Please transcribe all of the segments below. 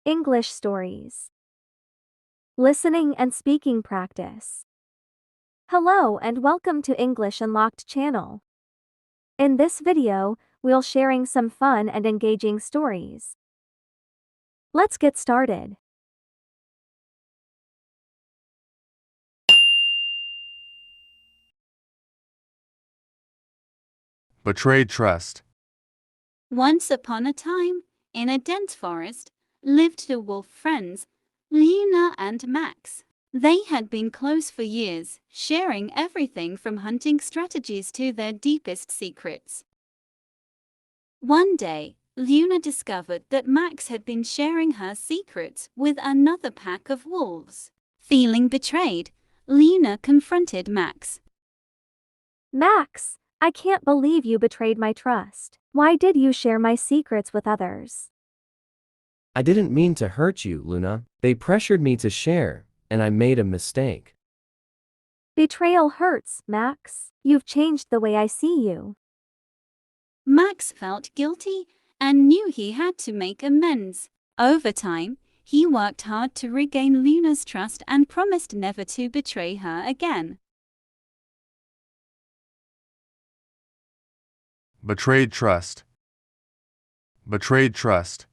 English stories. Listening and speaking practice. Hello and welcome to English Unlocked channel. In this video, we'll sharing some fun and engaging stories. Let's get started. Betrayed trust. Once upon a time, in a dense forest, lived two wolf friends, Luna and Max. They had been close for years, sharing everything from hunting strategies to their deepest secrets. One day, Luna discovered that Max had been sharing her secrets with another pack of wolves. Feeling betrayed, Luna confronted Max. Max, I can't believe you betrayed my trust. Why did you share my secrets with others? I didn't mean to hurt you, Luna. They pressured me to share, and I made a mistake. Betrayal hurts, Max. You've changed the way I see you. Max felt guilty and knew he had to make amends. Over time, he worked hard to regain Luna's trust and promised never to betray her again. Betrayed trust. Betrayed trust.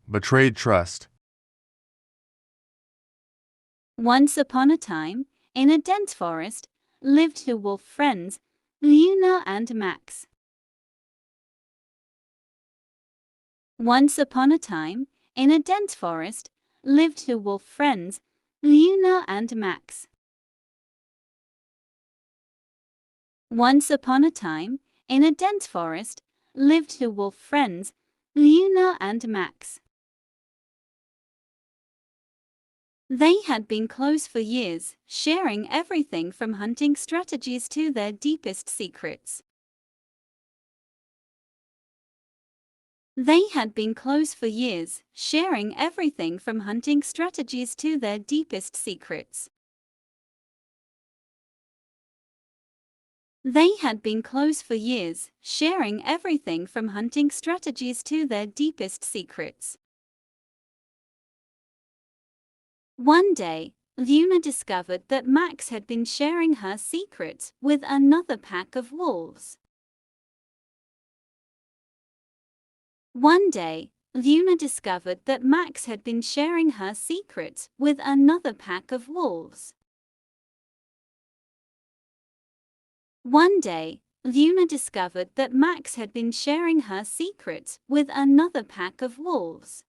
Betrayed trust. Once upon a time, in a dense forest, lived two wolf friends, Luna and Max. Once upon a time, in a dense forest, lived two wolf friends, Luna and Max. Once upon a time, in a dense forest, lived two wolf friends, Luna and Max. They had been close for years, sharing everything from hunting strategies to their deepest secrets. They had been close for years, sharing everything from hunting strategies to their deepest secrets. They had been close for years, sharing everything from hunting strategies to their deepest secrets. One day, Luna discovered that Max had been sharing her secrets with another pack of wolves. One day, Luna discovered that Max had been sharing her secrets with another pack of wolves. One day, Luna discovered that Max had been sharing her secrets with another pack of wolves.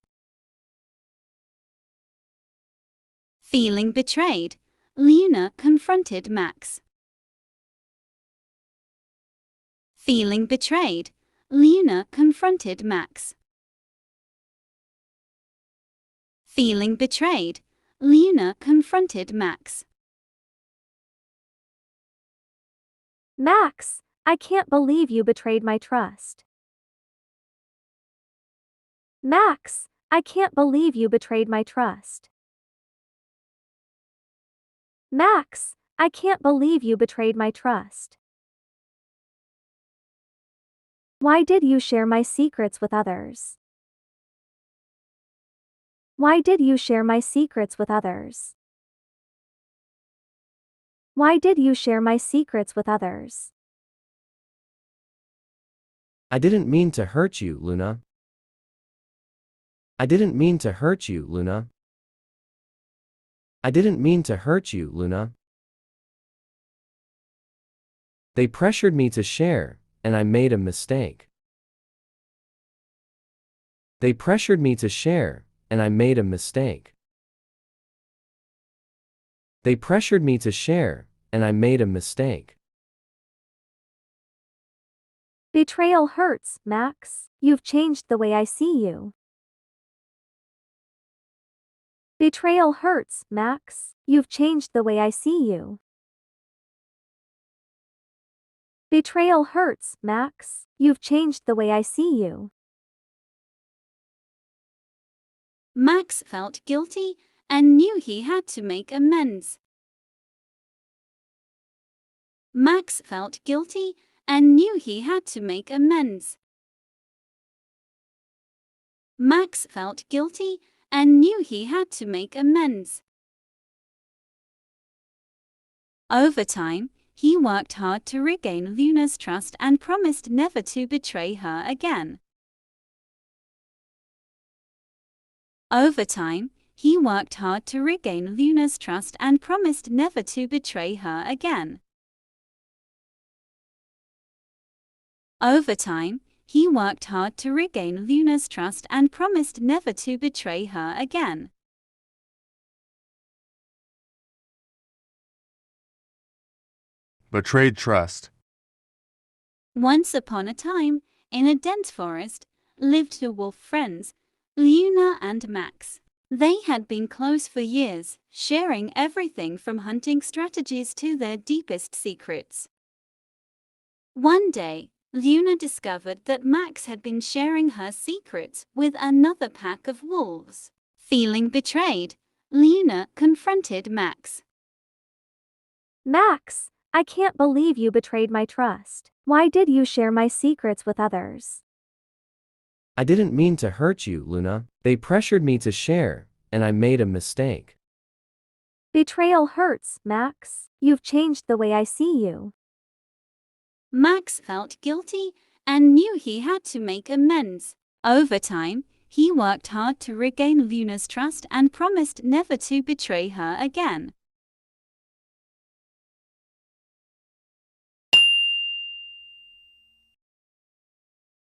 Feeling betrayed, Luna confronted Max. Feeling betrayed, Luna confronted Max. Feeling betrayed, Luna confronted Max. Max, I can't believe you betrayed my trust. Max, I can't believe you betrayed my trust. Max, I can't believe you betrayed my trust. Why did you share my secrets with others? Why did you share my secrets with others? Why did you share my secrets with others? I didn't mean to hurt you, Luna. I didn't mean to hurt you, Luna. I didn't mean to hurt you, Luna. They pressured me to share, and I made a mistake. They pressured me to share, and I made a mistake. They pressured me to share, and I made a mistake. Betrayal hurts, Max. You've changed the way I see you. Betrayal hurts, Max. You've changed the way I see you. Betrayal hurts, Max. You've changed the way I see you. Max felt guilty and knew he had to make amends. Max felt guilty and knew he had to make amends. Max felt guilty and knew he had to make amends. Over time, he worked hard to regain Luna's trust and promised never to betray her again. Over time, he worked hard to regain Luna's trust and promised never to betray her again. Over time, he worked hard to regain Luna's trust and promised never to betray her again. Betrayed trust. Once upon a time, in a dense forest, lived two wolf friends, Luna and Max. They had been close for years, sharing everything from hunting strategies to their deepest secrets. One day, Luna discovered that Max had been sharing her secrets with another pack of wolves. Feeling betrayed, Luna confronted Max. Max, I can't believe you betrayed my trust. Why did you share my secrets with others? I didn't mean to hurt you, Luna. They pressured me to share, and I made a mistake. Betrayal hurts, Max. You've changed the way I see you. Max felt guilty and knew he had to make amends. Over time, he worked hard to regain Luna's trust and promised never to betray her again.